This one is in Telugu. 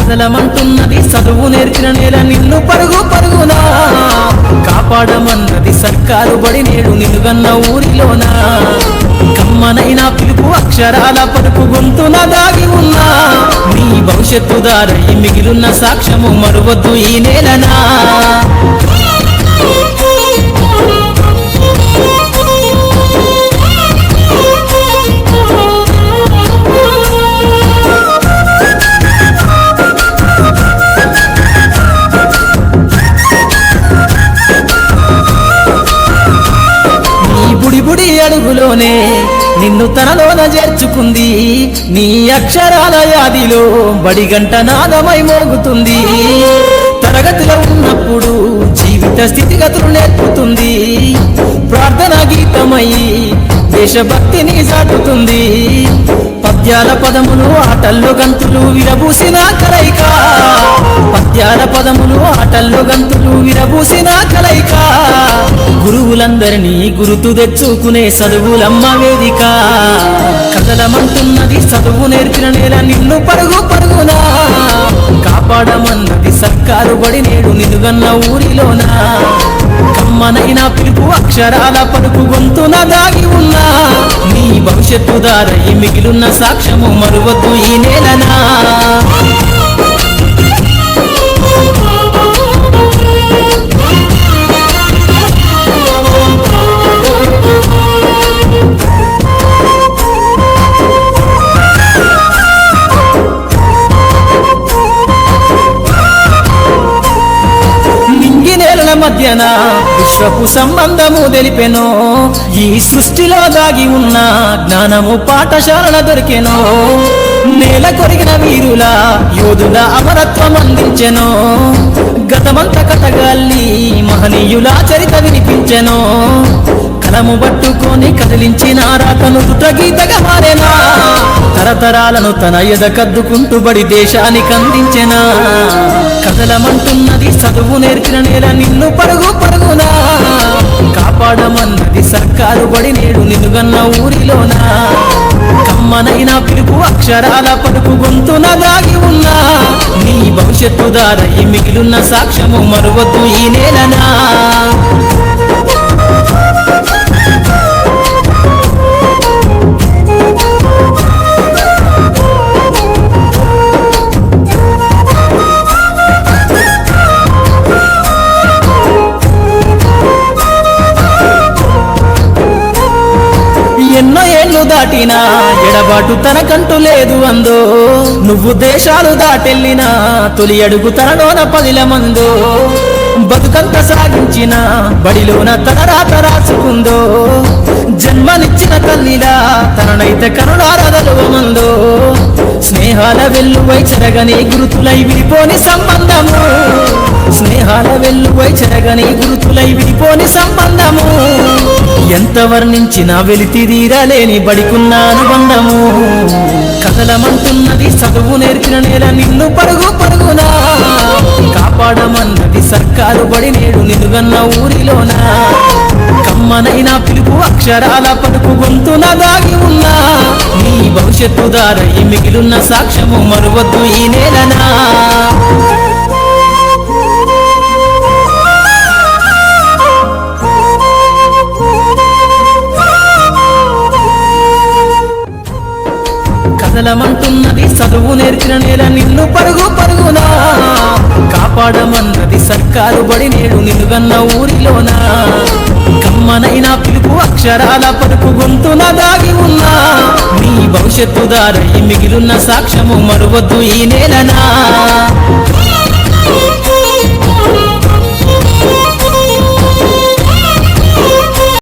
కదలమంటున్నది చదువు నేర్చిన నేల నిన్ను పరుగు పరుగునా కాపాడమన్నది సర్కారు బడి నేడు నిలుగన్న ఊరిలోనా కమ్మనైనా పిలుపు అక్షరాల పలుకు గొంతున దాగి ఉన్నా నీ భవిష్యత్తు దారై మిగిలిన సాక్ష్యము మరువద్దు ఈ నేలనా బుడి అడుగులోనే నిన్ను తనలోన చేర్చుకుంది నీ అక్షరాల యాదిలో బడిగంట నాదమై మోగుతుంది తరగతిలో ఉన్నప్పుడు జీవిత స్థితిగతులు నేర్పుతుంది ప్రార్థనా గీతమై దేశభక్తిని చాటుతుంది పద్యాల పదములు ఆటల్లో గంతులు విరబూసిన కలయిక పద్యాల పదములు ఆటల్లో గంతులు విరబూసిన కలయిక గురువులందరినీ గురుతు తెచ్చుకునే చదువులమ్మ వేదిక కదలమంటున్నది చదువు నేర్చిన నేల నిన్ను పరుగు పరుగునా కాపాడమన్నది సర్కారు బడి నేడు నిలుగన్న ఊరిలోనా కమ్మనైనా పిలుపు అక్షరాల పలుకు గొంతున దాగి ఉన్నా నీ భవిష్యత్తు దారై మిగిలిన సాక్ష్యము మరువద్దు ఈ నేలనా మధ్యన విశ్వపు సంబంధము తెలిపెనో ఈ సృష్టిలో దాగి ఉన్న జ్ఞానము పాఠశాలల దొరికెనో నేల కొరిగిన వీరుల యోధుల అమరత్వం అందించెనో గతమంత కథగాల్ని మహనీయుల చరిత వినిపించెనో కలము పట్టుకొని కదిలించిన రాతను గీతగా మారేనా తరతరాలను తన ఎద కద్దుకుంటూ బడి దేశానికి అందించెనా కదలమంటున్నది చదువు నేర్చిన నేల నిన్ను పరుగు పరుగునా కాపాడమన్నది సర్కారు బడి నేడు నిలుగన్న ఊరిలోనా కమ్మనైనా పిలుపు అక్షరాల పలుకు గొంతున దాగి ఉన్నా నీ భవిష్యత్తు దారై మిగిలిన సాక్ష్యము మరువద్దు ఈ నేలనా ఎన్నో ఏళ్ళు దాటినా ఎడబాటు తనకంటూ లేదు అందో నువ్వు దేశాలు దాటెళ్ళినా తొలి అడుగు తనలోన 10 మందో బతుకంత సాగించిన బడిలోన తన రాత రాసుకుందో జన్మనిచ్చిన తల్లిలా తననైతే కరుణారదలువమందో స్నేహాల వెల్లువై చెరగని గురుతులై విడిపోని సంబంధము స్నేహాల వెల్లువై చెరగని గురుతులై విడిపోని సంబంధము ఎంత వర్ణించినా వెలితిరీరలేని బడికున్న అనుబంధము కదలమంటున్నది చదువు నేర్చిన నేల నిన్ను పరుగు పరుగునా కాపాడమన్నది సర్కారు బడి నేడు నిలుగన్న ఊరిలోనా కమ్మనైనా పిలుపు అక్షరాల పలుకు గొంతున దాగి ఉన్నా నీ భవిష్యత్తు దారై మిగిలిన సాక్ష్యము మరువద్దు ఈ నేలనా కదలమంటున్నది చదువు నేర్చిన నేల నిన్ను పరుగు పరుగునా కాపాడమన్నది సర్కారు బడి నేడు నిలుగన్న ఊరిలోనా కమ్మనైనా పిలుపు అక్షరాల పలుకు గొంతున దాగి ఉన్నా నీ భవిష్యత్తు దారై మిగిలిన సాక్ష్యము మరువద్దు ఈ నేలనా